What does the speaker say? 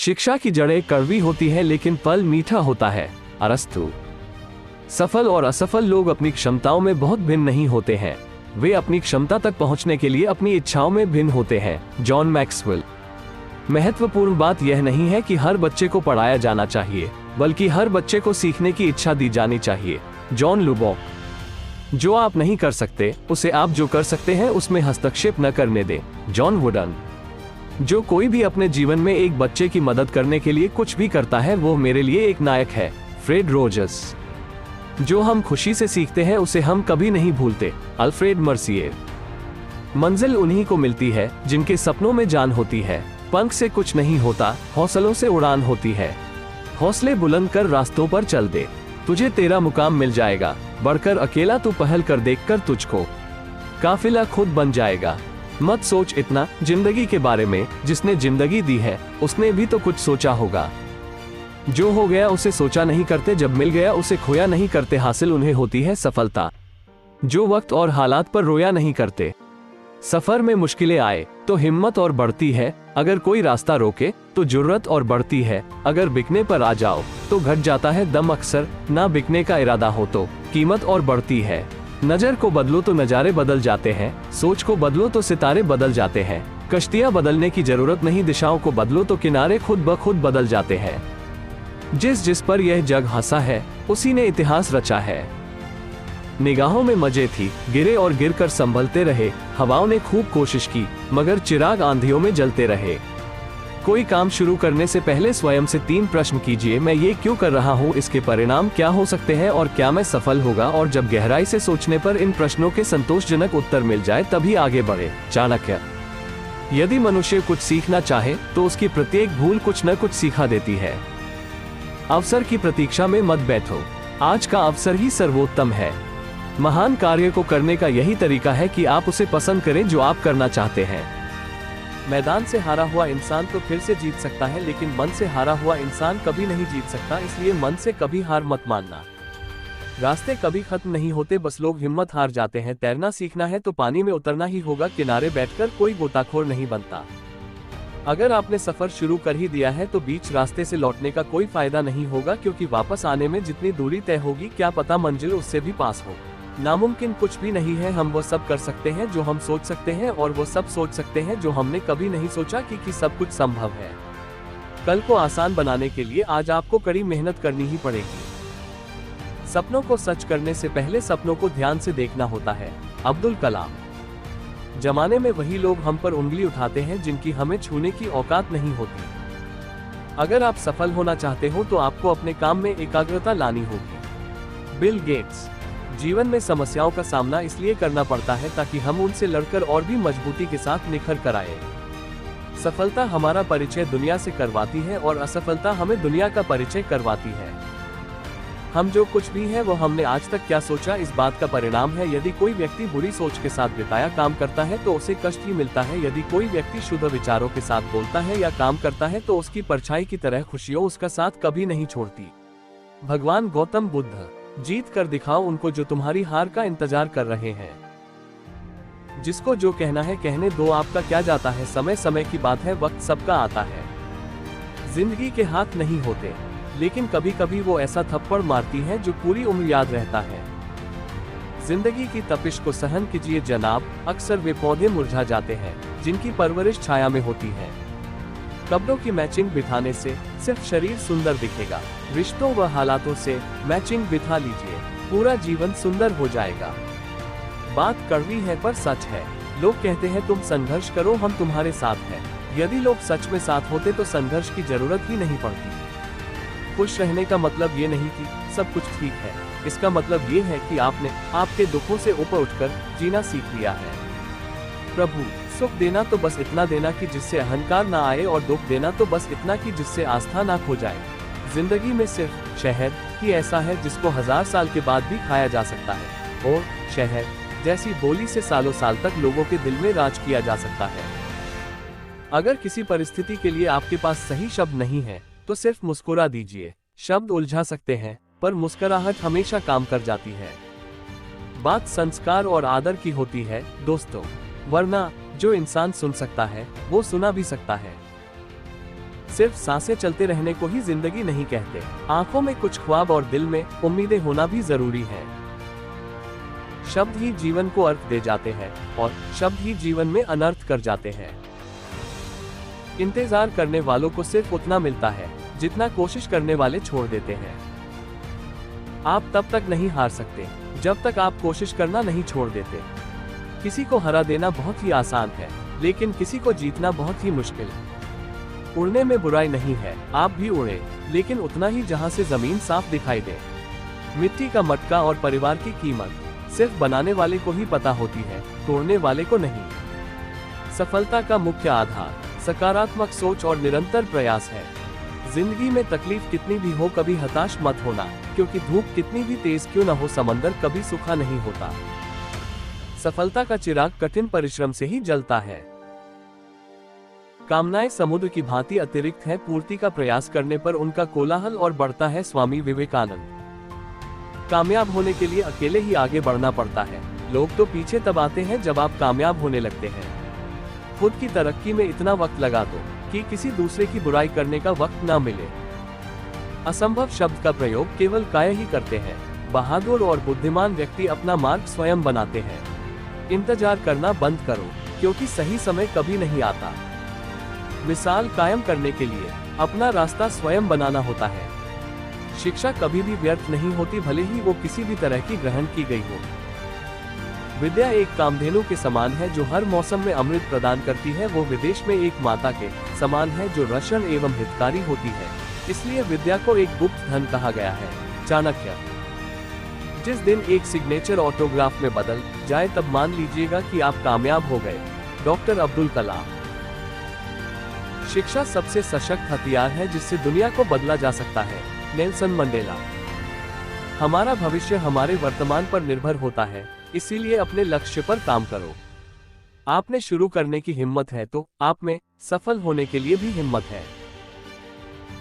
शिक्षा की जड़ें कड़वी होती है लेकिन फल मीठा होता है। अरस्तु। सफल और असफल लोग अपनी क्षमताओं में बहुत भिन्न नहीं होते हैं, वे अपनी क्षमता तक पहुंचने के लिए अपनी इच्छाओं में भिन्न होते हैं। John Maxwell. महत्वपूर्ण बात यह नहीं है कि हर बच्चे को पढ़ाया जाना चाहिए, बल्कि हर बच्चे को सीखने की इच्छा दी जानी चाहिए। John Lubbock. जो आप नहीं कर सकते उसे आप जो कर सकते हैं उसमें हस्तक्षेप न करने दें। John wooden. जो कोई भी अपने जीवन में एक बच्चे की मदद करने के लिए कुछ भी करता है वो मेरे लिए एक नायक है। Fred Rogers. जो हम खुशी से सीखते हैं उसे हम कभी नहीं भूलते। Alfred Mercier. मंजिल उन्हीं को मिलती है जिनके सपनों में जान होती है। पंख से कुछ नहीं होता, हौसलों से उड़ान होती है। हौसले बुलंद कर रास्तों पर चल दे, तुझे तेरा मुकाम मिल जाएगा। बढ़कर अकेला तू पहल कर, देखकर तुझको काफिला खुद बन जाएगा। मत सोच इतना जिंदगी के बारे में, जिसने जिंदगी दी है उसने भी तो कुछ सोचा होगा। जो हो गया उसे सोचा नहीं करते, जब मिल गया उसे खोया नहीं करते, हासिल उन्हें होती है सफलता जो वक्त और हालात पर रोया नहीं करते। सफर में मुश्किलें आए तो हिम्मत और बढ़ती है, अगर कोई रास्ता रोके तो जुर्रत और बढ़ती है। अगर बिकने पर आ जाओ तो घट जाता है दम, अक्सर ना बिकने का इरादा हो तो कीमत और बढ़ती है। नजर को बदलो तो नजारे बदल जाते हैं, सोच को बदलो तो सितारे बदल जाते हैं। कश्तियां बदलने की जरूरत नहीं, दिशाओं को बदलो तो किनारे खुद ब खुद बदल जाते हैं। जिस जिस पर यह जग हंसा है उसी ने इतिहास रचा है। निगाहों में मजे थी, गिरे और गिरकर संभलते रहे। हवाओं ने खूब कोशिश की मगर चिराग आंधियों में जलते रहे। कोई काम शुरू करने से पहले स्वयं से 3 प्रश्न कीजिए, मैं ये क्यों कर रहा हूँ, इसके परिणाम क्या हो सकते हैं और क्या मैं सफल होगा। और जब गहराई से सोचने पर इन प्रश्नों के संतोषजनक उत्तर मिल जाए तभी आगे बढ़े। चाणक्य। यदि मनुष्य कुछ सीखना चाहे तो उसकी प्रत्येक भूल कुछ न कुछ सिखा देती है। अवसर की प्रतीक्षा में मत बैठो, आज का अवसर ही सर्वोत्तम है। महान कार्य को करने का यही तरीका है कि आप उसे पसंद करें जो आप करना चाहते हैं। मैदान से हारा हुआ इंसान तो फिर से जीत सकता है, लेकिन मन से हारा हुआ इंसान कभी नहीं जीत सकता, इसलिए मन से कभी हार मत मानना। रास्ते कभी खत्म नहीं होते, बस लोग हिम्मत हार जाते हैं। तैरना सीखना है तो पानी में उतरना ही होगा, किनारे बैठकर कोई गोताखोर नहीं बनता। अगर आपने सफर शुरू कर ही दिया है तो बीच रास्ते से लौटने का कोई फायदा नहीं होगा, क्योंकि वापस आने में जितनी दूरी तय होगी क्या पता मंजिल उससे भी पास हो। नामुमकिन कुछ भी नहीं है, हम वो सब कर सकते हैं जो हम सोच सकते हैं, और वो सब सोच सकते हैं जो हमने कभी नहीं सोचा कि सब कुछ संभव है। कल को आसान बनाने के लिए आज आपको कड़ी मेहनत करनी ही पड़ेगी। सपनों को सच करने से पहले सपनों को ध्यान से देखना होता है। अब्दुल कलाम। जमाने में वही लोग हम पर उंगली उठाते हैं जिनकी हमें छूने की औकात नहीं होती। अगर आप सफल होना चाहते हो तो आपको अपने काम में एकाग्रता लानी होगी। Bill Gates. जीवन में समस्याओं का सामना इसलिए करना पड़ता है ताकि हम उनसे लड़कर और भी मजबूती के साथ निखर कर आए। सफलता हमारा परिचय दुनिया से करवाती है और असफलता हमें दुनिया का परिचय करवाती है। हम जो कुछ भी है वो हमने आज तक क्या सोचा, इस बात का परिणाम है। यदि कोई व्यक्ति बुरी सोच के साथ बिताया काम करता है तो उसे कष्ट ही मिलता है। यदि कोई व्यक्ति शुद्ध विचारों के साथ बोलता है या काम करता है तो उसकी परछाई की तरह खुशियों उसका साथ कभी नहीं छोड़ती। भगवान गौतम बुद्ध। जीत कर दिखाओ उनको जो तुम्हारी हार का इंतजार कर रहे हैं। जिसको जो कहना है कहने दो, आपका क्या जाता है, समय समय की बात है, वक्त सबका आता है। जिंदगी के हाथ नहीं होते, लेकिन कभी कभी वो ऐसा थप्पड़ मारती है जो पूरी उम्र याद रहता है। जिंदगी की तपिश को सहन कीजिए जनाब, अक्सर वे पौधे मुरझा जाते हैं जिनकी परवरिश छाया में होती है। कपड़ों की मैचिंग बिठाने से सिर्फ शरीर सुंदर दिखेगा, रिश्तों व हालातों से मैचिंग बिठा लीजिए, पूरा जीवन सुंदर हो जाएगा। बात कड़वी है पर सच है। लोग कहते हैं तुम संघर्ष करो, हम तुम्हारे साथ हैं। यदि लोग सच में साथ होते तो संघर्ष की जरूरत ही नहीं पड़ती। खुश रहने का मतलब ये नहीं कि सब कुछ ठीक है, इसका मतलब ये है कि आपने आपके दुखों से ऊपर उठकर जीना सीख लिया है। प्रभु, सुख देना तो बस इतना देना कि जिससे अहंकार ना आए, और दुख देना तो बस इतना कि जिससे आस्था ना खो जाए। जिंदगी में सिर्फ शहद ही ऐसा है जिसको 1000 साल के बाद भी खाया जा सकता है, और शहद जैसी बोली से सालों साल तक लोगों के दिल में राज किया जा सकता है। अगर किसी परिस्थिति के लिए आपके पास सही शब्द नहीं है तो सिर्फ मुस्कुरा दीजिए। शब्द उलझा सकते हैं पर मुस्कुराहट हमेशा काम कर जाती है। बात संस्कार और आदर की होती है दोस्तों, वरना जो इंसान सुन सकता है वो सुना भी सकता है। सिर्फ सांसें चलते रहने को ही जिंदगी नहीं कहते। आंखों में कुछ ख्वाब और दिल में उम्मीदें होना भी जरूरी है। शब्द ही जीवन को अर्थ दे जाते हैं और शब्द ही जीवन में अनर्थ कर जाते हैं। इंतजार करने वालों को सिर्फ उतना मिलता है जितना कोशिश करने वाले छोड़ देते हैं। आप तब तक नहीं हार सकते जब तक आप कोशिश करना नहीं छोड़ देते। किसी को हरा देना बहुत ही आसान है, लेकिन किसी को जीतना बहुत ही मुश्किल। उड़ने में बुराई नहीं है, आप भी उड़े, लेकिन उतना ही जहां से जमीन साफ दिखाई दे। मिट्टी का मटका और परिवार की कीमत सिर्फ बनाने वाले को ही पता होती है, तोड़ने वाले को नहीं। सफलता का मुख्य आधार सकारात्मक सोच और निरंतर प्रयास है। जिंदगी में तकलीफ कितनी भी हो, कभी हताश मत होना, क्योंकि धूप कितनी भी तेज क्यों न हो, समंदर कभी सूखा नहीं होता। सफलता का चिराग कठिन परिश्रम से ही जलता है। कामनाएं समुद्र की भांति अतिरिक्त है, पूर्ति का प्रयास करने पर उनका कोलाहल और बढ़ता है। स्वामी विवेकानंद। कामयाब होने के लिए अकेले ही आगे बढ़ना पड़ता है। लोग तो पीछे तब आते हैं जब आप कामयाब होने लगते हैं। खुद की तरक्की में इतना वक्त लगा दो कि किसी दूसरे की बुराई करने का वक्त ना मिले। असंभव शब्द का प्रयोग केवल काय ही करते हैं। बहादुर और बुद्धिमान व्यक्ति अपना मार्ग स्वयं बनाते हैं। इंतजार करना बंद करो, क्योंकि सही समय कभी नहीं आता। मिसाल कायम करने के लिए अपना रास्ता स्वयं बनाना होता है। शिक्षा कभी भी व्यर्थ नहीं होती, भले ही वो किसी भी तरह की ग्रहण की गई हो। विद्या एक कामधेनु के समान है जो हर मौसम में अमृत प्रदान करती है। वो विदेश में एक माता के समान है जो रक्षण एवं हितकारी होती है। इसलिए विद्या को एक गुप्त धन कहा गया है। चाणक्य। जिस दिन एक सिग्नेचर ऑटोग्राफ में बदल जाए तब मान लीजिएगा कि आप कामयाब हो गए। डॉक्टर अब्दुल कलाम। शिक्षा सबसे सशक्त हथियार है जिससे दुनिया को बदला जा सकता है। Nelson Mandela. हमारा भविष्य हमारे वर्तमान पर निर्भर होता है, इसीलिए अपने लक्ष्य पर काम करो। आपने शुरू करने की हिम्मत है तो आप में सफल होने के लिए भी हिम्मत है।